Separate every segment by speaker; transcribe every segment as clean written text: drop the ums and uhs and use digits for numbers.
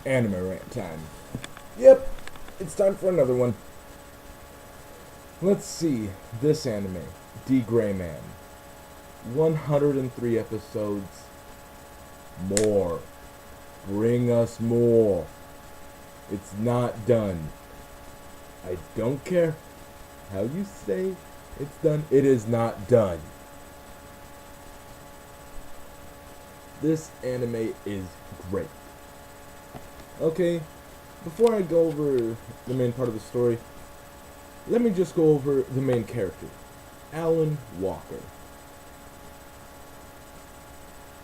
Speaker 1: Anime rant time. Yep, it's time for another one. Let's see. This anime, D Gray Man. 103 episodes. More. Bring us more. It's not done. I don't care how you say it's done. It is not done. This anime is great. Okay, before I go over the main part of the story, let me just go over the main character, Alan Walker.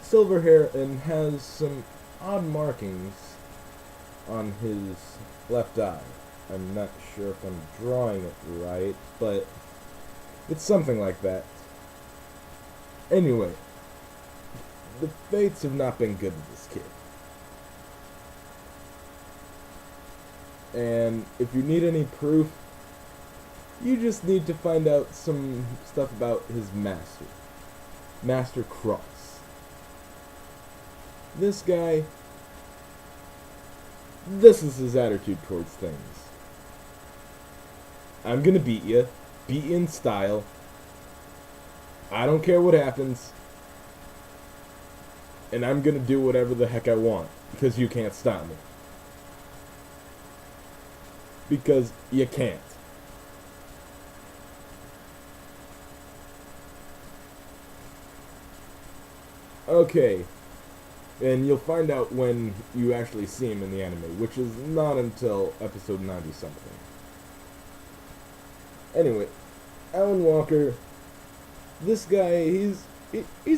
Speaker 1: Silver hair and has some odd markings on his left eye. I'm not sure if I'm drawing it right, but it's something like that. Anyway, the fates have not been good with this kid. And if you need any proof, you just need to find out some stuff about his master, Master Cross. This guy, this is his attitude towards things. I'm gonna beat you in style. I don't care what happens. And I'm gonna do whatever the heck I want, because you can't stop me. Because you can't. Okay, and you'll find out when you actually see him in the anime, which is not until episode 90 something. Anyway, Alan Walker, this guy, he's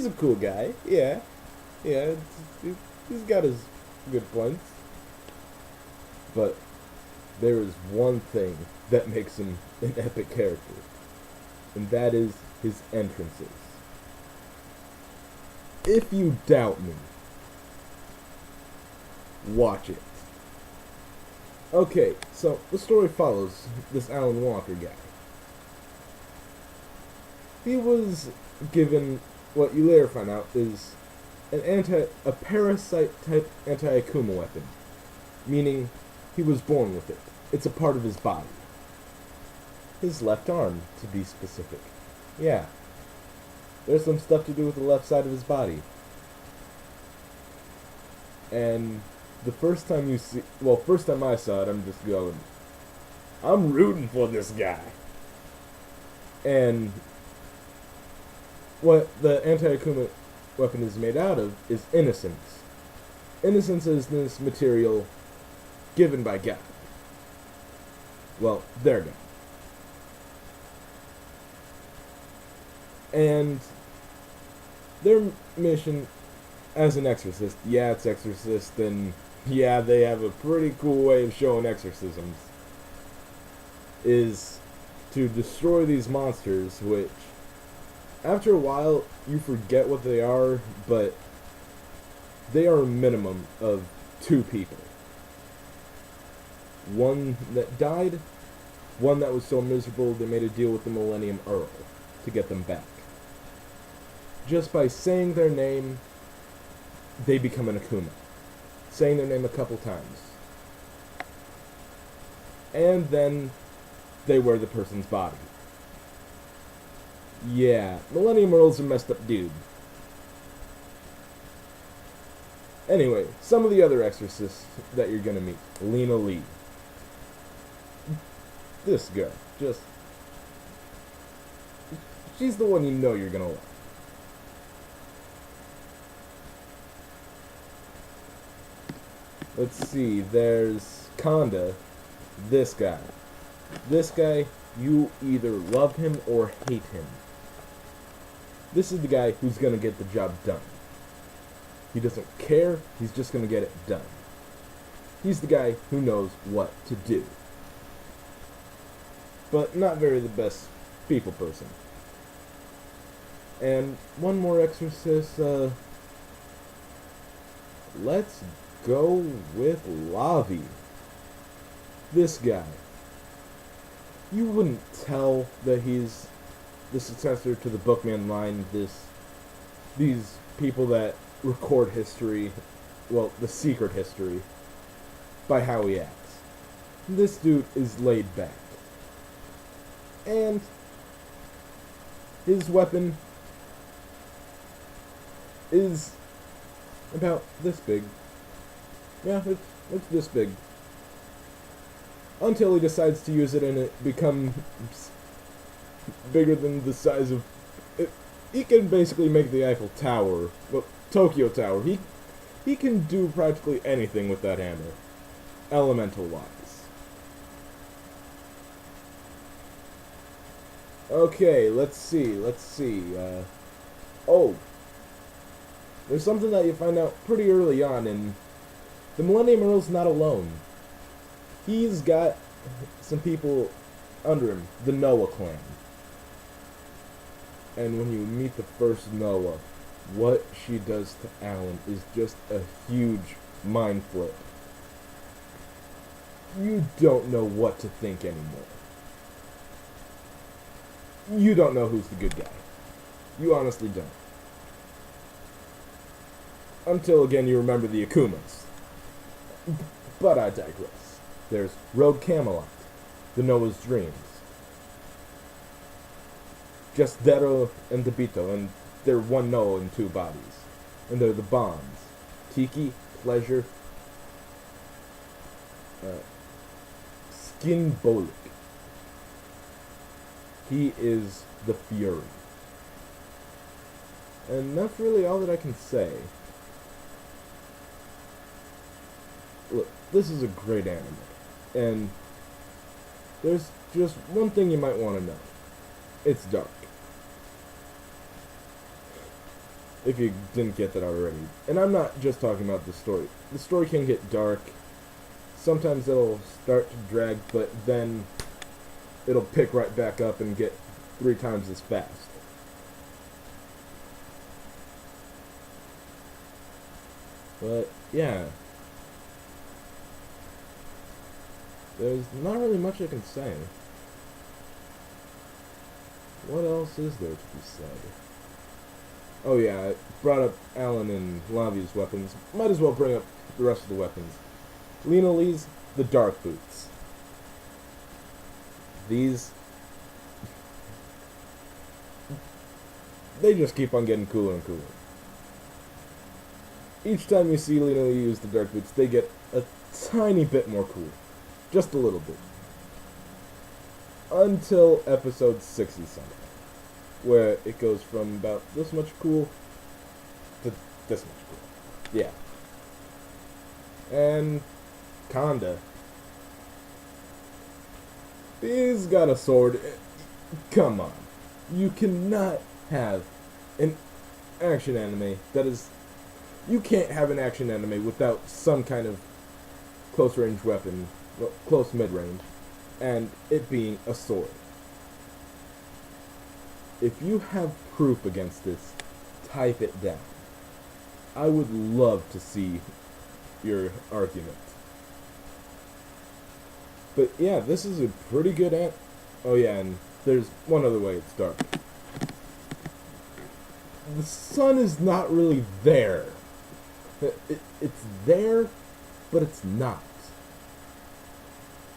Speaker 1: a cool guy, yeah, he's got his good points, but there is one thing that makes him an epic character, and that is his entrances. If you doubt me, watch it. Okay, so the story follows this Alan Walker guy. He was given what you later find out is a parasite type anti-Akuma weapon, meaning he was born with it. It's a part of his body. His left arm, to be specific. Yeah. There's some stuff to do with the left side of his body. And the first time first time I saw it, I'm just going, I'm rooting for this guy. And what the anti-Akuma weapon is made out of is innocence. Innocence is this material given by God. Well, their God. And their mission as an exorcist, yeah, it's exorcist, and yeah, they have a pretty cool way of showing exorcisms, is to destroy these monsters, which, after a while, you forget what they are, but they are a minimum of 2 people. One that died, one that was so miserable they made a deal with the Millennium Earl to get them back. Just by saying their name, they become an Akuma. Saying their name a couple times. And then they wear the person's body. Yeah, Millennium Earl's a messed up dude. Anyway, some of the other exorcists that you're gonna meet. Lena Lee. This girl, she's the one you know you're gonna like. Let's see, there's Konda, this guy. This guy, you either love him or hate him. This is the guy who's gonna get the job done. He doesn't care, he's just gonna get it done. He's the guy who knows what to do. But not very the best people person. And one more exorcist, let's go with Lavi. This guy. You wouldn't tell that he's the successor to the Bookman line, these people that record history, well, the secret history. by how he acts. This dude is laid back. And his weapon is about this big. Yeah, it's this big. Until he decides to use it and it becomes bigger than the size of... He can basically make the Eiffel Tower, well, Tokyo Tower. He can do practically anything with that hammer, elemental-wise. Okay, let's see. Oh, there's something that you find out pretty early on, and the Millennium Earl's not alone. He's got some people under him, the Noah clan. And when you meet the first Noah, what she does to Alan is just a huge mind flip. You don't know what to think anymore. You don't know who's the good guy. You honestly don't. Until again you remember the Akumas. But I digress. There's Rogue Camelot, the Noah's Dreams, just Dero and Debito, and they're one Noah in two bodies. And they're the Bonds. Tiki, Pleasure, Skin Bolik. He is the Fury. And that's really all that I can say. Look, this is a great anime. And there's just one thing you might want to know. It's dark. If you didn't get that already. And I'm not just talking about the story. The story can get dark. Sometimes it'll start to drag, but then it'll pick right back up and get 3 times as fast. But, yeah. There's not really much I can say. What else is there to be said? Oh yeah, I brought up Alan and Lavia's weapons. Might as well bring up the rest of the weapons. Lena Lee's the Dark Boots. These... they just keep on getting cooler and cooler. Each time you see Lena Lee use the Dark Boots, they get a tiny bit more cool. Just a little bit. Until episode 60-something. Where it goes from about this much cool to this much cool. Yeah. And Kanda. He's got a sword. Come on. You cannot have an action anime that is... you can't have an action anime without some kind of close range weapon, well, close mid-range, and it being a sword. If you have proof against this, type it down. I would love to see your argument. But yeah, this is a pretty good oh yeah, and there's one other way it's dark. The sun is not really there. It's there, but it's not.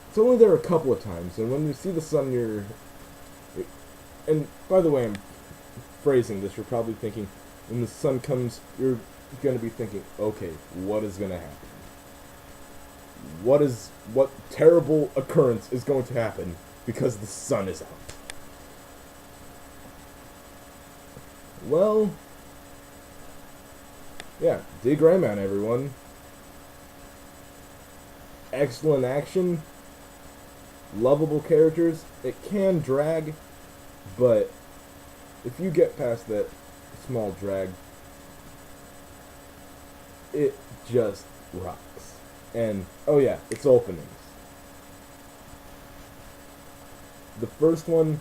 Speaker 1: It's only there a couple of times, and when you see the sun, you're... and by the way, I'm phrasing this, you're probably thinking, when the sun comes, you're going to be thinking, okay, what is going to happen? What terrible occurrence is going to happen because the sun is out? Well, yeah, dig Rayman, everyone. Excellent action, lovable characters. It can drag, but if you get past that small drag, it just rocks. And, oh yeah, its openings. The first one,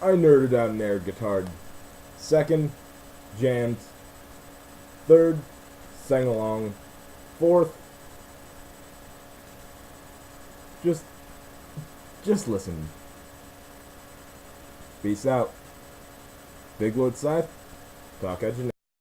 Speaker 1: I nerded out and air guitared. Second, jammed. Third, sang along. Fourth, just listen. Peace out. Big Lord Scythe, talk at you next.